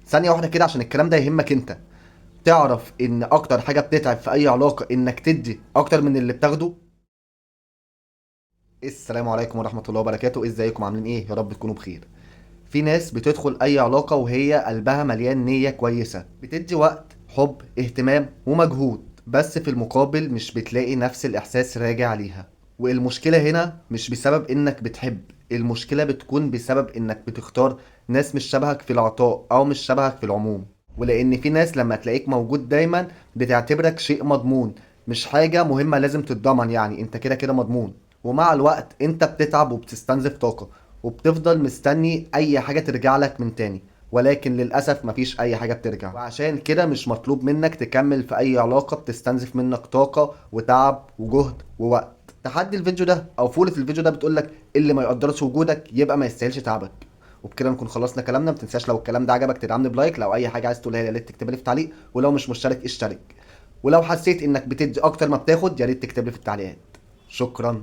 ثانيه واحده كده عشان الكلام ده يهمك انت. تعرف ان اكتر حاجه بتتعب في اي علاقه انك تدي اكتر من اللي بتاخده. السلام عليكم ورحمه الله وبركاته، ازيكم عاملين ايه؟ يا رب تكونوا بخير. في ناس بتدخل اي علاقه وهي قلبها مليان نيه كويسه، بتدي وقت، حب، اهتمام ومجهود، بس في المقابل مش بتلاقي نفس الاحساس راجع عليها. والمشكله هنا مش بسبب انك بتحب، المشكله بتكون بسبب انك بتختار ناس مش شبهك في العطاء او مش شبهك في العموم. ولان في ناس لما تلاقيك موجود دايما بتعتبرك شيء مضمون، مش حاجة مهمة لازم تتضمن، يعني انت كده كده مضمون. ومع الوقت انت بتتعب وبتستنزف طاقة، وبتفضل مستني اي حاجة ترجع لك من تاني، ولكن للأسف مفيش اي حاجة بترجع. وعشان كده مش مطلوب منك تكمل في اي علاقة بتستنزف منك طاقة وتعب وجهد ووقت. تحدي الفيديو ده او فولة الفيديو ده بتقولك اللي ما يقدرش وجودك يبقى ما يستاهلش تعبك. وبكده نكون خلصنا كلامنا. ما تنساش لو الكلام ده عجبك تدعمني بلايك، لو اي حاجه عايز تقولها لي يا ريت تكتبها لي في تعليق، ولو مش مشترك اشترك، ولو حسيت انك بتدي اكتر ما بتاخد يا ريت تكتب لي في التعليقات. شكرا.